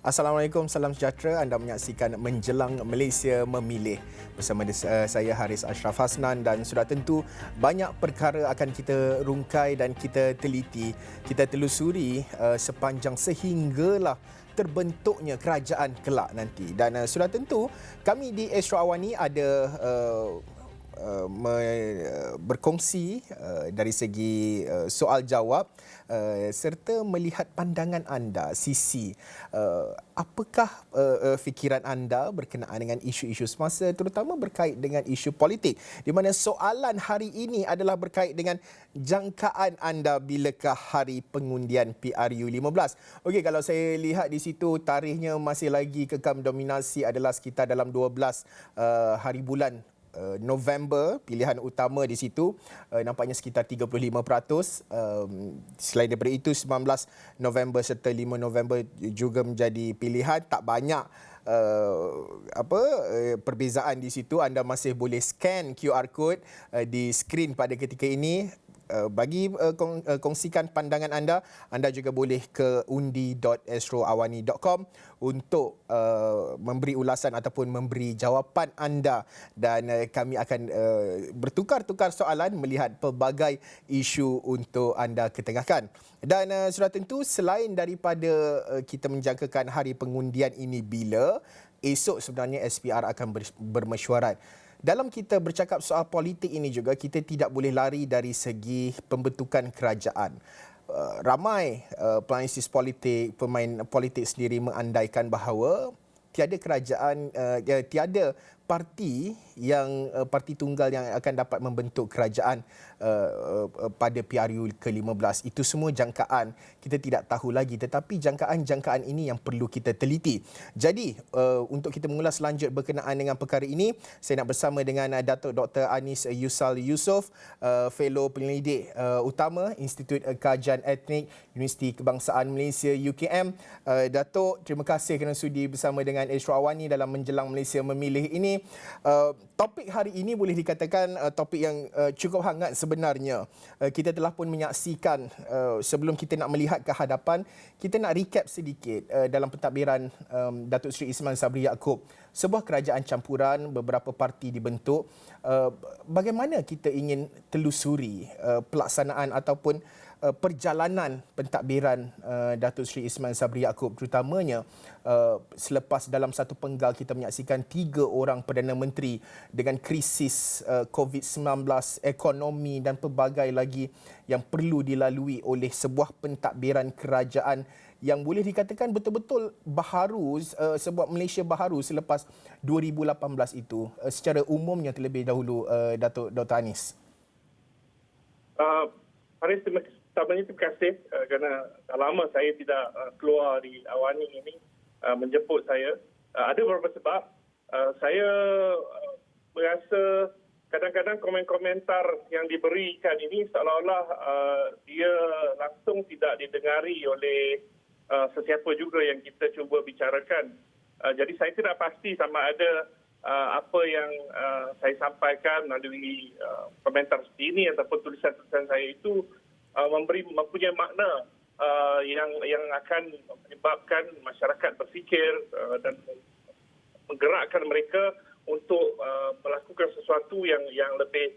Assalamualaikum, salam sejahtera. Anda menyaksikan Menjelang Malaysia Memilih bersama saya Haris Ashraf Hasnan, dan sudah tentu banyak perkara akan kita rungkai dan kita teliti, kita telusuri sepanjang sehinggalah terbentuknya kerajaan kelak nanti. Dan sudah tentu kami di Astro Awani ada berkongsi dari segi soal jawab serta melihat pandangan anda, sisi apakah fikiran anda berkenaan dengan isu-isu semasa, terutama berkait dengan isu politik, di mana soalan hari ini adalah berkait dengan jangkaan anda bilakah hari pengundian PRU15. Okey, kalau saya lihat di situ tarikhnya masih lagi kekal dominasi adalah sekitar dalam 12 hari bulan November, pilihan utama di situ nampaknya sekitar 35%. Selain daripada itu 19 November serta 5 November juga menjadi pilihan. Tak banyak perbezaan di situ. Anda masih boleh scan QR code di skrin pada ketika ini. Bagi kongsikan pandangan anda, anda juga boleh ke undi.astroawani.com untuk memberi ulasan ataupun memberi jawapan anda, dan kami akan bertukar-tukar soalan melihat pelbagai isu untuk anda ketengahkan. Dan sudah tentu selain daripada kita menjangkakan hari pengundian ini bila, esok sebenarnya SPR akan bermesyuarat. Dalam kita bercakap soal politik ini juga, kita tidak boleh lari dari segi pembentukan kerajaan. Ramai penganalisis politik, pemain politik sendiri mengandaikan bahawa tiada kerajaan, tiada parti tunggal yang akan dapat membentuk kerajaan pada PRU ke-15. Itu semua jangkaan, kita tidak tahu lagi, tetapi jangkaan-jangkaan ini yang perlu kita teliti. Jadi untuk kita mengulas lanjut berkenaan dengan perkara ini, saya nak bersama dengan Datuk Dr. Anis Yusal Yusof, Fellow Penyelidik Utama Institut Kajian Etnik Universiti Kebangsaan Malaysia UKM. Datuk, terima kasih kerana sudi bersama dengan Astro Awani dalam Menjelang Malaysia Memilih ini. Topik hari ini boleh dikatakan topik yang cukup hangat sebenarnya. Kita telah pun menyaksikan, sebelum kita nak melihat ke hadapan, kita nak recap sedikit dalam pentadbiran Datuk Seri Ismail Sabri Yaakob. Sebuah kerajaan campuran, beberapa parti dibentuk. Bagaimana kita ingin telusuri pelaksanaan ataupun perjalanan pentadbiran Datuk Seri Ismail Sabri Yaakob, terutamanya selepas dalam satu penggal kita menyaksikan 3 orang Perdana Menteri dengan krisis COVID-19, ekonomi dan pelbagai lagi yang perlu dilalui oleh sebuah pentadbiran kerajaan yang boleh dikatakan betul-betul baharu, sebuah Malaysia baharu selepas 2018 itu. Secara umumnya terlebih dahulu, Datuk Dr. Anis. Haris, terima kasih kerana dah lama saya tidak keluar di Awani ini menjemput saya. Ada beberapa sebab. Saya merasa kadang-kadang komen-komentar yang diberikan ini seolah-olah dia langsung tidak didengari oleh sesiapa juga yang kita cuba bicarakan. Jadi saya tidak pasti sama ada apa yang saya sampaikan melalui komentar seperti ini ataupun tulisan-tulisan saya itu mempunyai makna yang akan menyebabkan masyarakat berfikir dan menggerakkan mereka untuk melakukan sesuatu yang lebih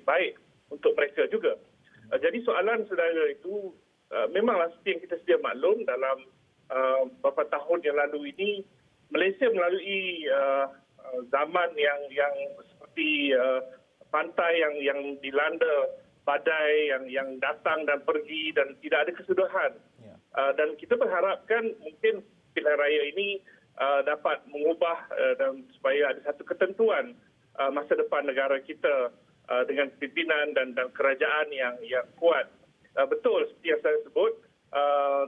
baik untuk mereka juga. Jadi soalan saudara itu memanglah seperti yang kita sedia maklum, dalam beberapa tahun yang lalu ini Malaysia melalui zaman yang seperti pantai yang dilanda badai yang datang dan pergi dan tidak ada kesudahan. Dan kita berharapkan mungkin pilihan raya ini dapat mengubah dan supaya ada satu ketentuan masa depan negara kita dengan pimpinan dan kerajaan yang kuat. Betul seperti yang saya sebut,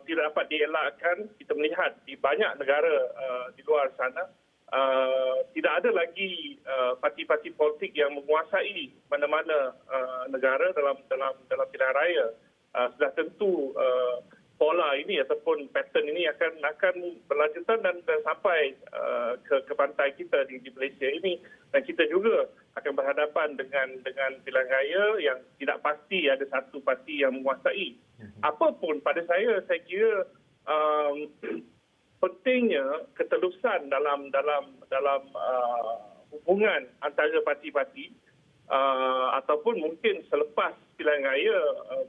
tidak dapat dielakkan, kita melihat di banyak negara di luar sana tidak ada lagi parti-parti politik yang menguasai mana-mana negara dalam pilihan raya. Sudah tentu pola ini ataupun pattern ini akan berlanjutan dan sampai ke pantai kita di Malaysia ini, dan kita juga akan berhadapan dengan pilihan raya yang tidak pasti ada satu parti yang menguasai. Apapun pada saya kira pentingnya ketelusan dalam hubungan antara parti-parti ataupun mungkin selepas pilihan raya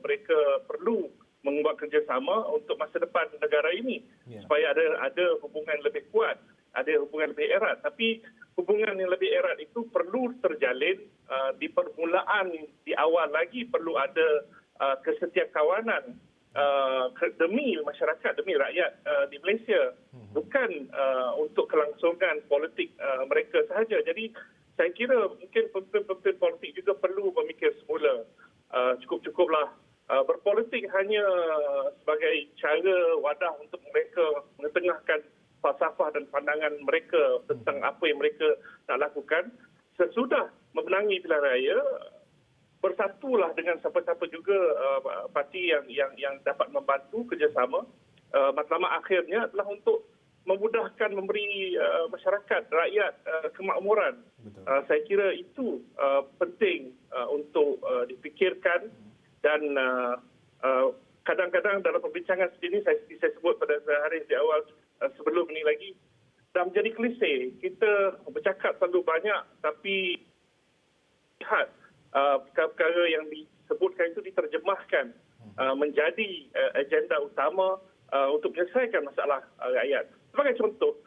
mereka perlu membuat kerjasama untuk masa depan negara ini supaya ada hubungan lebih kuat, ada hubungan lebih erat. Tapi hubungan yang lebih erat itu perlu terjalin di permulaan, di awal lagi perlu ada kesetiakawanan demi masyarakat, demi rakyat di Malaysia, bukan untuk kelangsungan politik mereka sahaja. Jadi saya kira mungkin pemimpin politik juga perlu memikir semula, cukup-cukuplah berpolitik hanya sebagai cara wadah untuk mereka mengetengahkan falsafah dan pandangan mereka tentang apa yang mereka nak lakukan. Sesudah memenangi pilihan raya, bersatulah dengan siapa-siapa juga parti yang dapat membantu kerjasama. Matlamat akhirnya adalah untuk memudahkan memberi masyarakat, rakyat kemakmuran. Saya kira itu penting untuk dipikirkan dan kadang-kadang dalam perbincangan seperti ini saya sebut pada hari di awal sebelum ini lagi, dah menjadi klise. Kita bercakap terlalu banyak tapi lihat perkara-perkara yang disebutkan itu diterjemahkan menjadi agenda utama untuk menyelesaikan masalah rakyat. Sebagai contoh,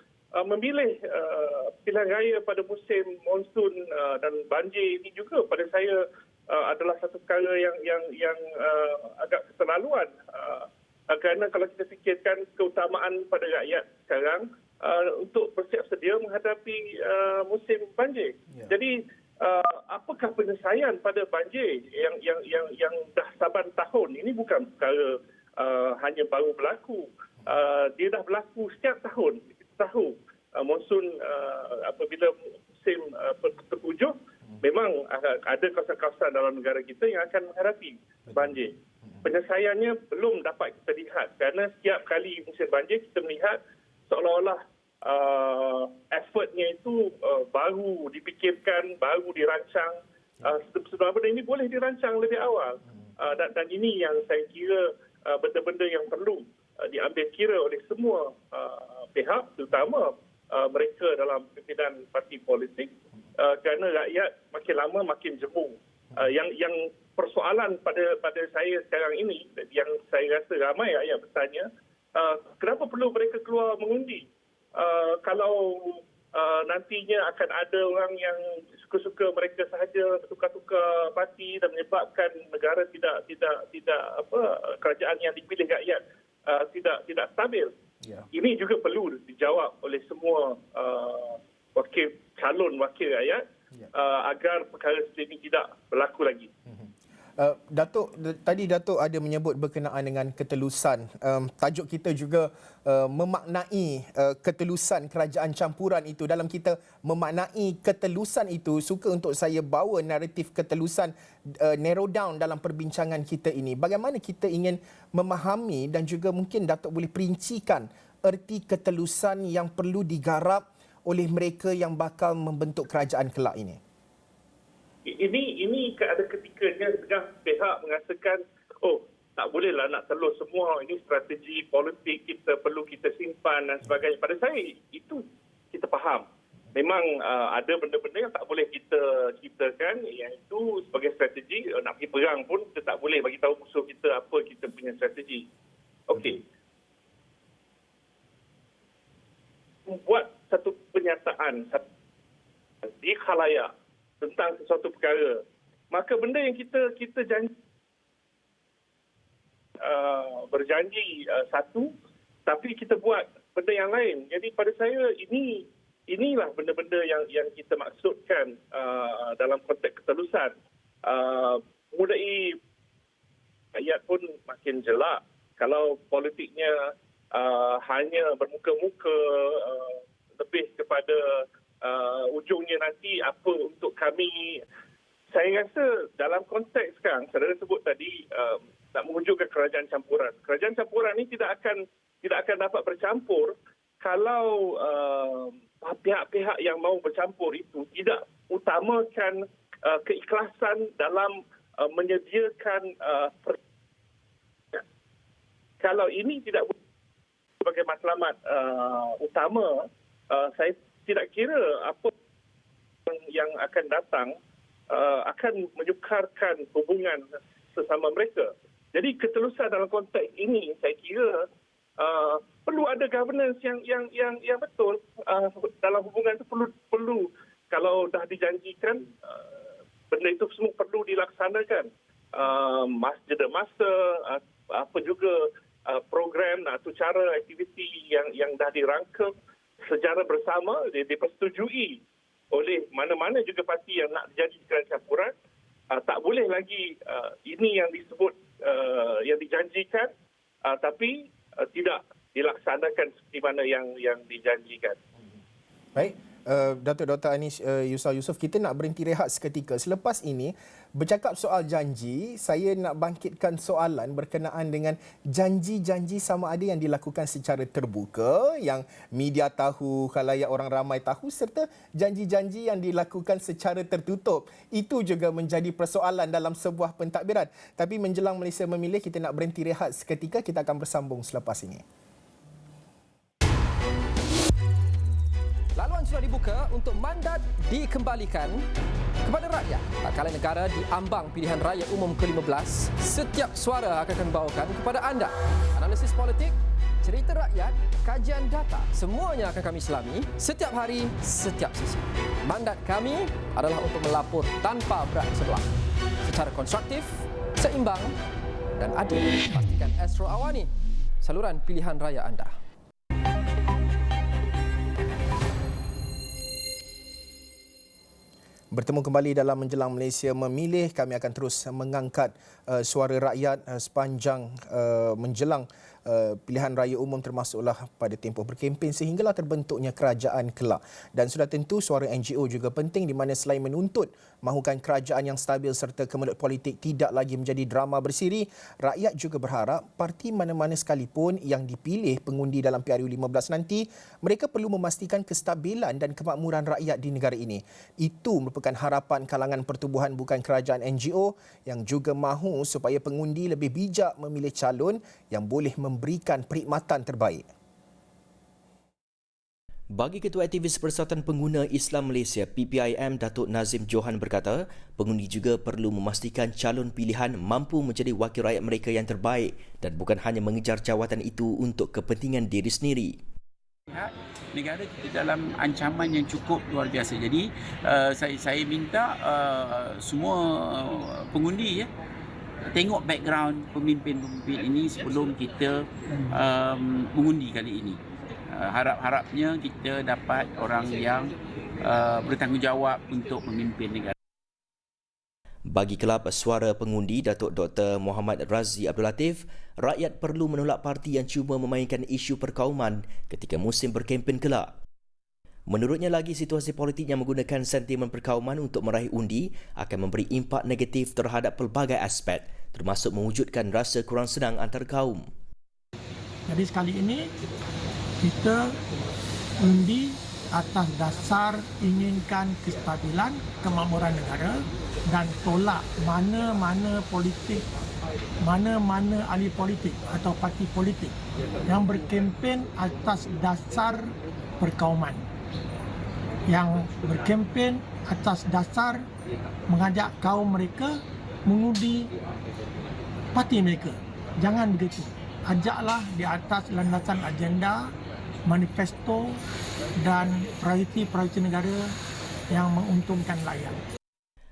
memilih pilihan raya pada musim monsun dan banjir ini juga pada saya adalah satu perkara yang agak keterlaluan. Kerana kalau kita fikirkan keutamaan pada rakyat sekarang untuk bersiap sedia menghadapi musim banjir. Jadi apakah penyelesaian pada banjir yang dah saban tahun ini bukan perkara hanya baru berlaku. Dia dah berlaku setiap tahun. Kita tahu monsun apabila musim terhujung, memang ada kawasan-kawasan dalam negara kita yang akan menghadapi banjir. Penyelesaiannya belum dapat kita lihat kerana setiap kali musim banjir kita melihat seolah-olah effortnya itu baru dipikirkan, baru dirancang. Sebenarnya benda ini boleh dirancang lebih awal. Dan ini yang saya kira benda-benda yang perlu diambil kira oleh semua pihak, terutama mereka dalam pimpinan parti politik, kerana rakyat makin lama makin jemu. Yang persoalan pada saya sekarang ini, yang saya rasa ramai rakyat bertanya, kenapa perlu mereka keluar mengundi? Kalau nantinya akan ada orang yang suka-suka mereka sahaja bertukar-tukar parti dan menyebabkan negara tidak kerajaan yang dipilih rakyat tidak stabil. Ini juga perlu dijawab oleh semua calon wakil rakyat agar perkara seperti ini tidak berlaku lagi. Datuk, tadi Datuk ada menyebut berkenaan dengan ketelusan. Tajuk kita juga memaknai ketelusan kerajaan campuran itu. Dalam kita memaknai ketelusan itu, suka untuk saya bawa naratif ketelusan narrow down dalam perbincangan kita ini. Bagaimana kita ingin memahami dan juga mungkin Datuk boleh perincikan erti ketelusan yang perlu digarap oleh mereka yang bakal membentuk kerajaan kelak ini. Ini ada ketikanya setengah pihak mengatakan, tak bolehlah nak telus semua, ini strategi politik kita perlu kita simpan dan sebagainya. Pada saya itu kita faham. Memang ada benda-benda yang tak boleh kita ciptakan, yang itu sebagai strategi. Nak pergi perang pun kita tak boleh bagi tahu musuh kita apa kita punya strategi. Okey. Membuat satu pernyataan di khalayak tentang sesuatu perkara, maka benda yang kita janji berjanji satu, tapi kita buat benda yang lain. Jadi pada saya inilah benda-benda yang kita maksudkan dalam konteks ketelusan. Mulai ayat pun makin jelak kalau politiknya hanya bermuka-muka, lebih kepada ujungnya nanti apa untuk kami. Saya rasa dalam konteks sekarang, saudara sebut tadi nak mewujudkan kerajaan campuran. Kerajaan campuran ini tidak akan dapat bercampur kalau pihak-pihak yang mahu bercampur itu tidak utamakan keikhlasan dalam menyediakan kalau ini tidak, sebagai matlamat utama, saya tidak kira apa yang akan datang akan menyukarkan hubungan sesama mereka. Jadi keterusan dalam konteks ini, saya kira perlu ada governance yang betul dalam hubungan itu. Perlu kalau dah dijanjikan, benda itu semua perlu dilaksanakan. Jeda masa, apa juga program atau cara aktiviti yang dah dirangka secara bersama, dipersetujui oleh mana-mana juga parti yang nak dijadikan campuran. Tak boleh lagi ini yang disebut, yang dijanjikan, tapi tidak dilaksanakan seperti mana yang dijanjikan. Baik, Dr. Anis Yusof, kita nak berhenti rehat seketika. Selepas ini, bercakap soal janji, saya nak bangkitkan soalan berkenaan dengan janji-janji sama ada yang dilakukan secara terbuka, yang media tahu, khalayak orang ramai tahu, serta janji-janji yang dilakukan secara tertutup. Itu juga menjadi persoalan dalam sebuah pentadbiran. Tapi menjelang Malaysia memilih, kita nak berhenti rehat seketika. Kita akan bersambung selepas ini. Laluan sudah dibuka untuk mandat dikembalikan kepada rakyat. Tak kala negara diambang pilihan raya umum ke-15, setiap suara akan kami bawakan kepada anda. Analisis politik, cerita rakyat, kajian data, semuanya akan kami selami setiap hari, setiap sesi. Mandat kami adalah untuk melapor tanpa berat sebelah, secara konstruktif, seimbang dan adil. Pastikan Astro Awani, saluran pilihan raya anda. Bertemu kembali dalam menjelang Malaysia memilih. Kami akan terus mengangkat suara rakyat sepanjang menjelang pilihan raya umum, termasuklah pada tempoh berkempen sehinggalah terbentuknya kerajaan kelak. Dan sudah tentu suara NGO juga penting, di mana selain menuntut mahukan kerajaan yang stabil serta kemelut politik tidak lagi menjadi drama bersiri, rakyat juga berharap parti mana-mana sekalipun yang dipilih pengundi dalam PRU 15 nanti, mereka perlu memastikan kestabilan dan kemakmuran rakyat di negara ini. Itu merupakan harapan kalangan pertubuhan bukan kerajaan NGO yang juga mahu supaya pengundi lebih bijak memilih calon yang boleh memberikan perkhidmatan terbaik. Bagi Ketua Aktivis Persatuan Pengguna Islam Malaysia PPIM Datuk Nazim Johan berkata, pengundi juga perlu memastikan calon pilihan mampu menjadi wakil rakyat mereka yang terbaik dan bukan hanya mengejar jawatan itu untuk kepentingan diri sendiri. Negara kita dalam ancaman yang cukup luar biasa. Jadi saya minta semua pengundi tengok background pemimpin-pemimpin ini sebelum kita mengundi kali ini. Harap-harapnya kita dapat orang yang bertanggungjawab untuk memimpin negara. Bagi Kelab Suara Pengundi Datuk Dr. Muhammad Razzi Abdul Latif, rakyat perlu menolak parti yang cuba memainkan isu perkauman ketika musim berkempen kelak. Menurutnya lagi, situasi politik yang menggunakan sentimen perkauman untuk meraih undi akan memberi impak negatif terhadap pelbagai aspek, termasuk mewujudkan rasa kurang senang antar kaum. Jadi sekali ini kita undi atas dasar inginkan kestabilan, kemakmuran negara dan tolak mana-mana ahli politik atau parti politik yang berkempen atas dasar perkauman, yang berkempen atas dasar mengajak kaum mereka mengundi parti mereka. Jangan begitu. Ajaklah di atas landasan agenda, manifesto dan prioriti-prioriti negara yang menguntungkan rakyat.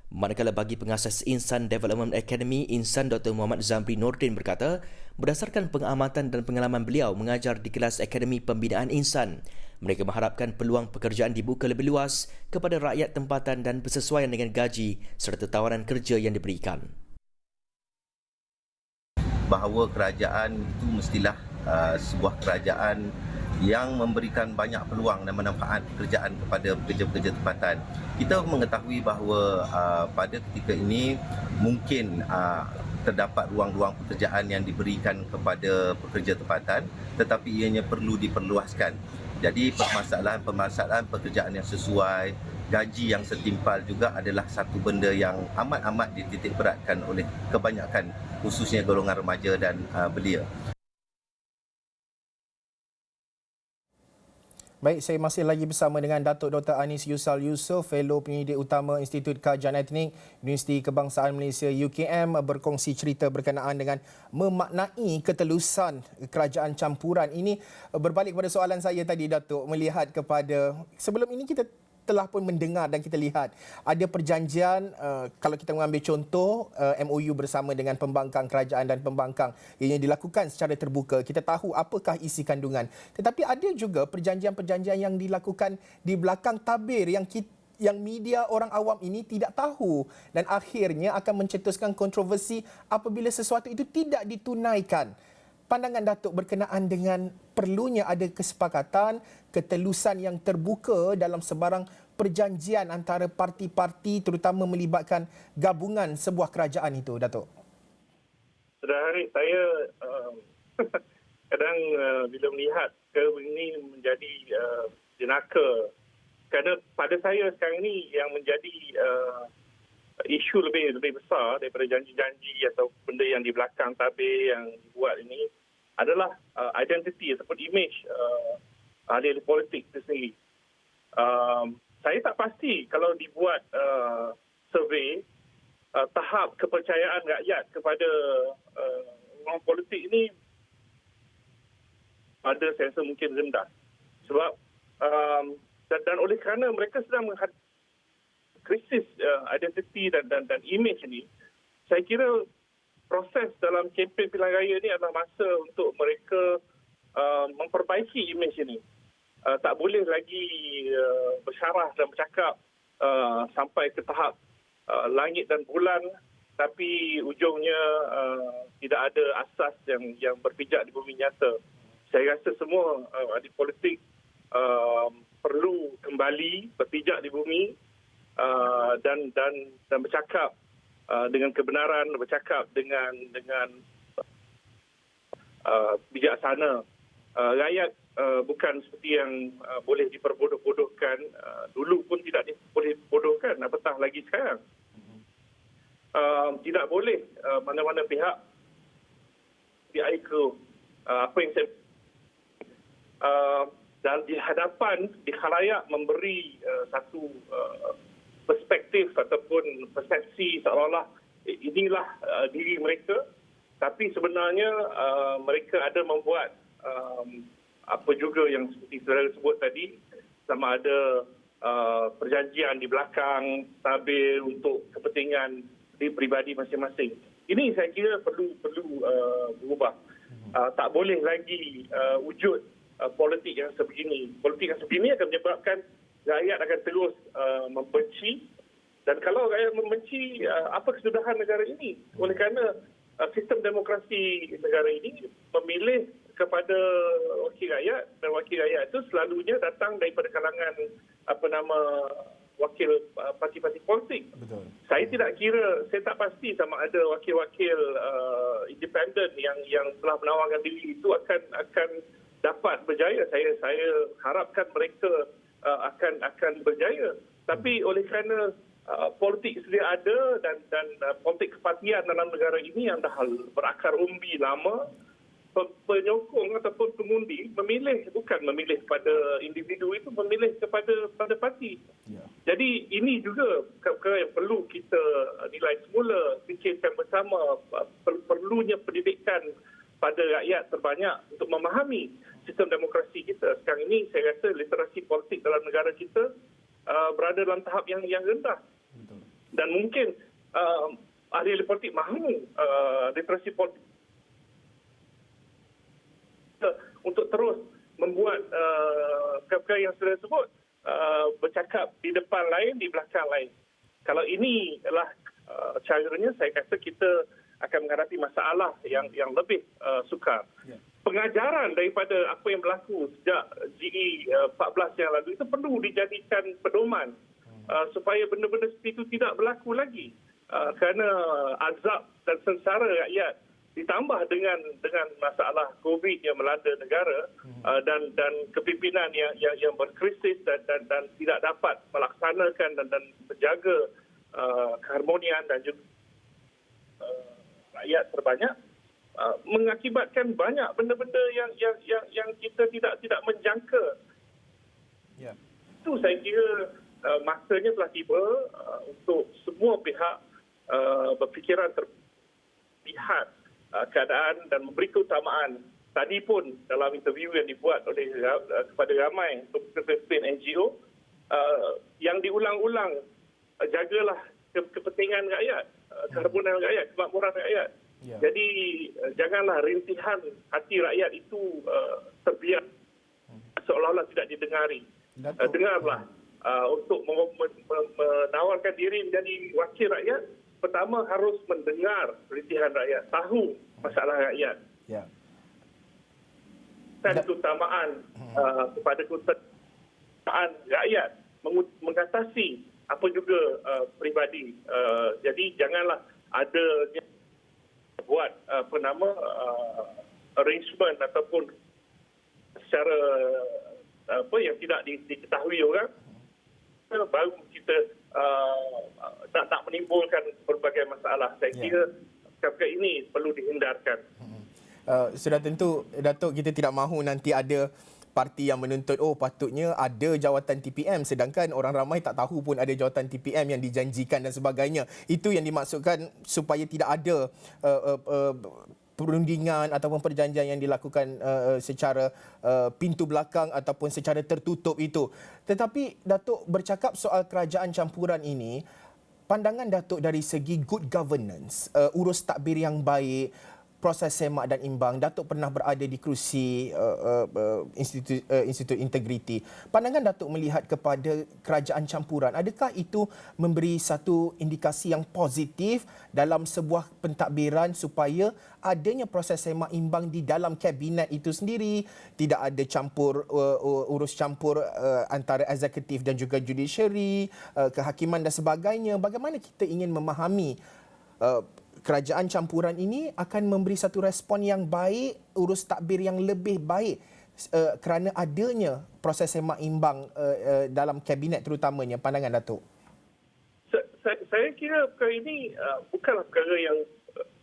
Manakala bagi pengasas Insan Development Academy, Insan Dr. Muhammad Zamri Nordin berkata, berdasarkan pengamatan dan pengalaman beliau mengajar di kelas Akademi Pembinaan Insan, mereka mengharapkan peluang pekerjaan dibuka lebih luas kepada rakyat tempatan dan bersesuaian dengan gaji serta tawaran kerja yang diberikan. Bahawa kerajaan itu mestilah sebuah kerajaan yang memberikan banyak peluang dan manfaat pekerjaan kepada pekerja-pekerja tempatan. Kita mengetahui bahawa pada ketika ini mungkin terdapat ruang-ruang pekerjaan yang diberikan kepada pekerja tempatan, tetapi ianya perlu diperluaskan. Jadi permasalahan pekerjaan yang sesuai, gaji yang setimpal juga adalah satu benda yang amat-amat dititik beratkan oleh kebanyakan, khususnya golongan remaja dan belia. Baik, saya masih lagi bersama dengan Datuk Dr. Anis Yusal Yusof, Fellow Penyidik Utama Institut Kajian Etnik Universiti Kebangsaan Malaysia UKM, berkongsi cerita berkenaan dengan memaknai ketelusan kerajaan campuran. Ini berbalik kepada soalan saya tadi, Datuk, melihat kepada sebelum ini kita telah pun mendengar dan kita lihat ada perjanjian, kalau kita mengambil contoh MOU bersama dengan pembangkang kerajaan dan pembangkang yang dilakukan secara terbuka. Kita tahu apakah isi kandungan. Tetapi ada juga perjanjian-perjanjian yang dilakukan di belakang tabir yang media orang awam ini tidak tahu dan akhirnya akan mencetuskan kontroversi apabila sesuatu itu tidak ditunaikan. Pandangan Datuk berkenaan dengan perlunya ada kesepakatan, ketelusan yang terbuka dalam sebarang perjanjian antara parti-parti terutama melibatkan gabungan sebuah kerajaan itu, Datuk. Sudah hari saya kadang bila melihat ini menjadi jenaka. Kerana pada saya sekarang ini yang menjadi isu lebih besar daripada janji-janji atau benda yang di belakang tabir yang dibuat ini adalah identiti ataupun image ahli-ahli politik itu sendiri. Saya tak pasti kalau dibuat survey tahap kepercayaan rakyat kepada orang politik ini ada saya rasa mungkin rendah. Sebab dan oleh kerana mereka sedang menghadapi krisis identiti dan image ini, saya kira proses dalam kempen pilihan raya ini adalah masa untuk mereka memperbaiki imej ini. Tak boleh lagi bersyarah dan bercakap sampai ke tahap langit dan bulan, tapi ujungnya tidak ada asas yang berpijak di bumi nyata. Saya rasa semua ahli politik perlu kembali berpijak di bumi dan bercakap dengan kebenaran, bercakap dengan bijaksana. Rakyat bukan seperti yang boleh diperbodoh-bodohkan. Dulu pun tidak boleh diperbodohkan, apatah lagi sekarang. Tidak boleh mana-mana pihak diaikul apa yang saya dan di hadapan, di khalayak memberi satu perspektif ataupun persepsi seolah-olah inilah diri mereka, tapi sebenarnya mereka ada membuat apa juga yang seperti saudara sebut tadi, sama ada perjanjian di belakang tabir untuk kepentingan diri peribadi masing-masing. Ini saya kira perlu berubah. Tak boleh lagi wujud politik yang sebegini. Politik yang sebegini akan menyebabkan rakyat akan terus membenci, dan kalau rakyat membenci, apa kesudahan negara ini? Oleh kerana sistem demokrasi negara ini memilih kepada wakil rakyat, dan wakil rakyat itu selalunya datang daripada kalangan wakil parti-parti politik. Betul. Saya tak pasti sama ada wakil-wakil independen yang telah menawarkan diri itu akan dapat berjaya. Saya harapkan mereka akan berjaya. Tapi oleh kerana politik sedia ada dan politik kepartian dalam negara ini yang dah berakar umbi lama, penyokong ataupun pengundi bukan memilih kepada individu itu, memilih kepada parti. Ya. Jadi ini juga perkara yang perlu kita nilai semula, fikirkan bersama, perlunya pendidikan pada rakyat terbanyak untuk memahami sistem demokrasi kita. Sekarang ini saya rasa literasi politik dalam negara kita berada dalam tahap yang rendah. Betul. Dan mungkin ahli-ahli politik mahu literasi politik untuk terus membuat perkara yang sudah disebut, bercakap di depan lain, di belakang lain. Kalau ini adalah caranya, saya rasa kita akan menghadapi masalah yang lebih sukar. Ya. Pengajaran daripada apa yang berlaku sejak GE 14 yang lalu itu perlu dijadikan pedoman supaya benda-benda seperti itu tidak berlaku lagi. Kerana azab dan sengsara rakyat ditambah dengan masalah COVID yang melanda negara dan kepimpinan yang berkrisis dan tidak dapat melaksanakan dan menjaga keharmonian dan juga rakyat terbanyak, mengakibatkan banyak benda-benda yang kita tidak menjangka. Ya. Itu saya kira masanya telah tiba untuk semua pihak berfikiran terlihat keadaan dan memberi keutamaan. Tadi pun dalam interview yang dibuat oleh kepada ramai pemimpin NGO, yang diulang-ulang, jagalah kepentingan rakyat, keharmonian rakyat, kemakmuran rakyat. Ya. Jadi janganlah rintihan hati rakyat itu terbiar seolah-olah tidak didengari. Datuk. Dengarlah untuk menawarkan diri menjadi wakil rakyat. Pertama harus mendengar rintihan rakyat, tahu masalah rakyat. Ya. Dan keutamaan kepada keutamaan rakyat mengatasi apa juga peribadi. Jadi janganlah ada buat arrangement ataupun secara yang tidak diketahui orang, baru kita tak menimbulkan berbagai masalah. Saya kira perkara ini perlu dihindarkan. Sudah tentu, Datuk, kita tidak mahu nanti ada parti yang menuntut patutnya ada jawatan TPM, sedangkan orang ramai tak tahu pun ada jawatan TPM yang dijanjikan dan sebagainya. Itu yang dimaksudkan supaya tidak ada perundingan ataupun perjanjian yang dilakukan secara pintu belakang ataupun secara tertutup itu. Tetapi Datuk bercakap soal kerajaan campuran ini, pandangan Datuk dari segi good governance, urus takbir yang baik, proses semak dan imbang. Datuk pernah berada di kerusi Institut Integriti. Pandangan Datuk melihat kepada kerajaan campuran, adakah itu memberi satu indikasi yang positif dalam sebuah pentadbiran supaya adanya proses semak imbang di dalam kabinet itu sendiri, tidak ada urus campur antara eksekutif dan juga judiciary, kehakiman dan sebagainya. Bagaimana kita ingin memahami kerajaan campuran ini akan memberi satu respon yang baik, urus takbir yang lebih baik kerana adanya proses semak imbang dalam kabinet terutamanya. Pandangan Datuk? Saya kira perkara ini bukanlah perkara yang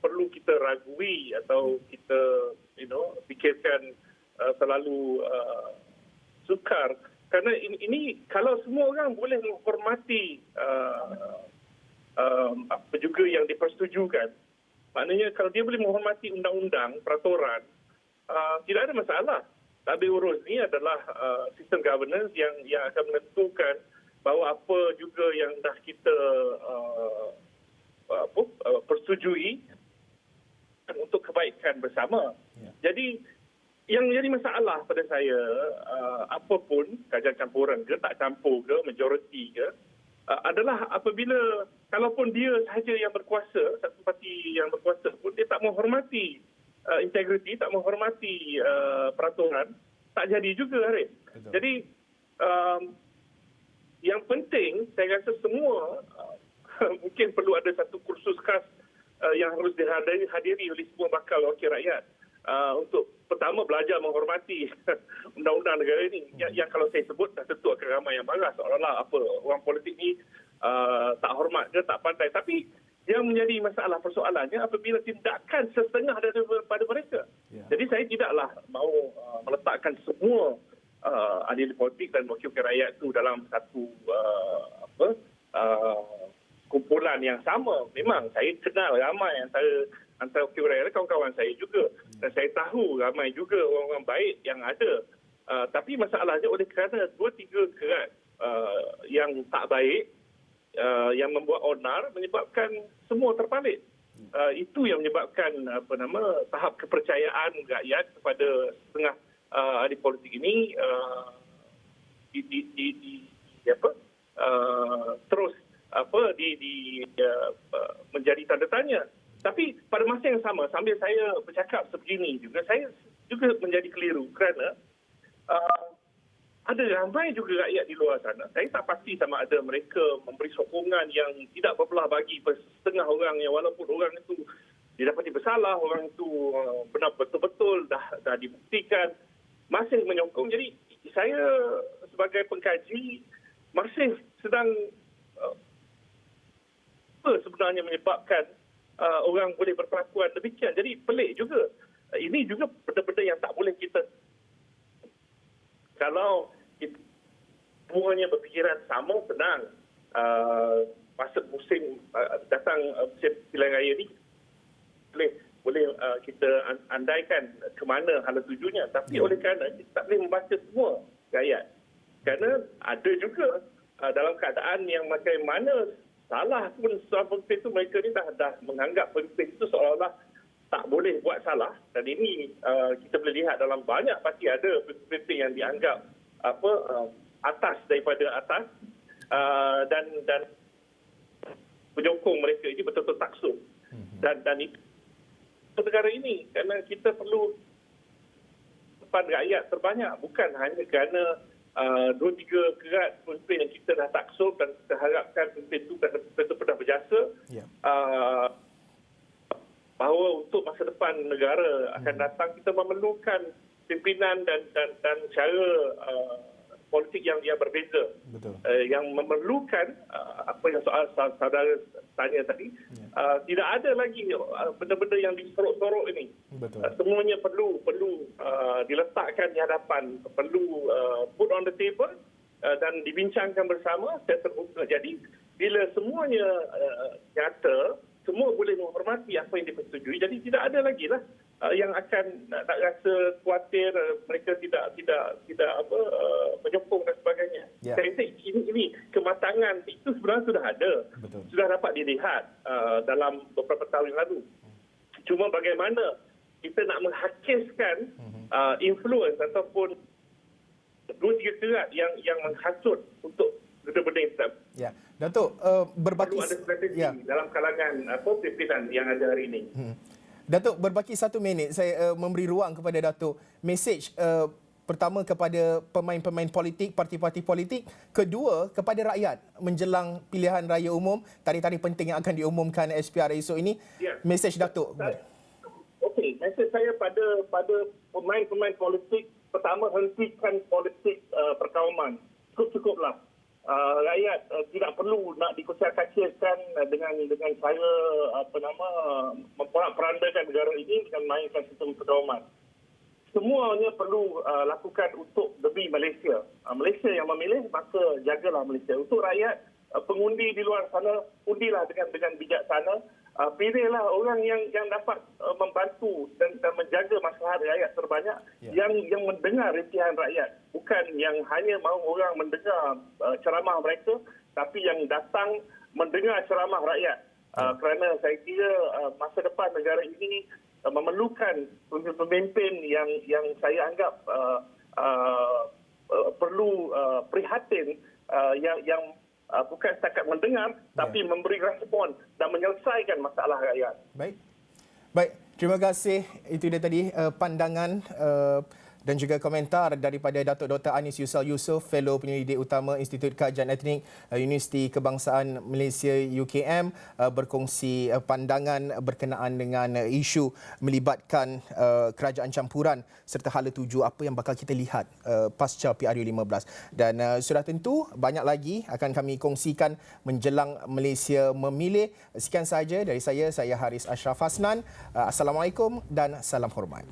perlu kita ragui atau kita fikirkan terlalu sukar. Kerana ini kalau semua orang boleh menghormati apa juga yang dipersetujukan, maknanya kalau dia boleh menghormati undang-undang, peraturan, tidak ada masalah. Takbir urus ini adalah sistem governance yang akan menentukan bahawa apa juga yang dah kita persetujui untuk kebaikan bersama. Jadi yang menjadi masalah pada saya, apapun kerajaan campuran ke, tak campur ke, majoriti ke, adalah apabila kalaupun dia sahaja yang berkuasa, satu parti yang berkuasa pun dia tak menghormati integriti, tak menghormati peraturan, tak jadi juga, Arif. Jadi yang penting saya rasa semua mungkin perlu ada satu kursus khas yang harus dihadiri oleh semua bakal wakil rakyat untuk pertama belajar menghormati undang-undang negara ini. Yang kalau saya sebut dah tentu akan ramai yang marah seolah-olah apa orang politik ni tak hormat ke, tak pandai. Tapi yang menjadi masalah persoalannya apabila tindakan setengah daripada mereka. Jadi saya tidaklah mahu meletakkan semua ahli politik dan wakil rakyat itu dalam satu kumpulan yang sama. Memang saya kenal ramai antara wakil rakyat, kawan-kawan saya juga. Dan saya tahu ramai juga orang-orang baik yang ada. Tapi masalahnya oleh kerana 2-3 kerat yang tak baik, yang membuat onar, menyebabkan semua terpalit. Itu yang menyebabkan tahap kepercayaan rakyat kepada setengah ahli politik ini terus menjadi tanda tanya. Tapi pada masa yang sama, sambil saya bercakap sebegini juga, saya juga menjadi keliru kerana ada ramai juga rakyat di luar sana. Saya tak pasti sama ada mereka memberi sokongan yang tidak berbelah bagi setengah orang yang walaupun orang itu didapati bersalah, orang itu benar betul-betul dah dibuktikan, masih menyokong. Jadi saya sebagai pengkaji masih sedang sebenarnya menyebabkan orang boleh berkelakuan demikian. Jadi pelik juga. Ini juga benda-benda yang tak boleh kita, kalau kita fikiran sama senang. Masa musim datang musim pilihan raya ni boleh kita andaikan ke mana hala tujunya, tapi oleh kerana kita tak boleh membaca semua rakyat. Kerana ada juga dalam keadaan yang macam mana salah pun seorang pemimpin itu, mereka ni dah menganggap pemimpin itu seolah-olah tak boleh buat salah. Dan ini kita boleh lihat dalam banyak parti ada pemimpin yang dianggap atas daripada atas, dan penyokong mereka ini betul-betul taksub. Dan itu negara ini, kerana kita perlu depan rakyat terbanyak, bukan hanya kerana 2-3 kerat pemimpin yang kita dah taksub dan kita harapkan pemimpin itu betul-betul pernah berjasa, bahawa untuk masa depan negara akan datang kita memerlukan pimpinan dan cara politik yang berbeza. Betul. Yang memerlukan apa yang soal saudara tanya tadi, tidak ada lagi benda-benda yang disorok-sorok ini. Betul. Semuanya perlu diletakkan di hadapan, perlu put on the table dan dibincangkan bersama secara terbuka. Jadi bila semuanya nyata, semua boleh menghormati apa yang dipersetujui. Jadi tidak ada lagi lah yang akan nak rasa khawatir mereka tidak menyokong dan sebagainya. Saya rasa ini kematangan itu sebenarnya sudah ada. Betul. Sudah dapat dilihat dalam beberapa tahun yang lalu. Cuma bagaimana kita nak menghakiskan influence ataupun 2-3 kerat yang menghasut untuk benda-benda yang tidak. Ya, Datuk, berbaki perlu ada strategi dalam kalangan pimpinan yang ada hari ini. Datuk, berbaki 1 minit, saya memberi ruang kepada Datuk. Mesej pertama kepada pemain-pemain politik, parti-parti politik. Kedua, kepada rakyat menjelang pilihan raya umum, tarikh-tarikh penting yang akan diumumkan SPR esok ini. Mesej Datuk. Okey, mesej saya pada pemain-pemain politik, pertama, hentikan politik perkauman. Cukup-cukuplah. Rakyat tidak perlu nak dikucil-kacilkan dengan cara memporak-perandakan negara ini dengan mainkan sistem perkauman. Semuanya perlu lakukan untuk demi Malaysia. Malaysia yang memilih, maka jagalah Malaysia. Untuk rakyat, pengundi di luar sana, undilah dengan bijaksana. Pilihlah orang yang dapat membantu dan menjaga maslahat rakyat terbanyak, yang mendengar retihan rakyat, bukan yang hanya mahu orang mendengar ceramah mereka, tapi yang datang mendengar ceramah rakyat. Kerana saya kira masa depan negara ini memerlukan pemimpin yang saya anggap perlu prihatin, yang bukan setakat mendengar, tapi memberi respon dan menyelesaikan masalah rakyat. Baik. Terima kasih. Itu dia tadi pandangan dan juga komentar daripada Datuk Dr. Anis Yusal Yusof, Fellow Penyelidik Utama Institut Kajian Etnik Universiti Kebangsaan Malaysia UKM, berkongsi pandangan berkenaan dengan isu melibatkan kerajaan campuran serta hala tuju apa yang bakal kita lihat pasca PRU15. Dan sudah tentu banyak lagi akan kami kongsikan menjelang Malaysia memilih. Sekian sahaja dari saya Haris Ashraf Hasnan. Assalamualaikum dan salam hormat.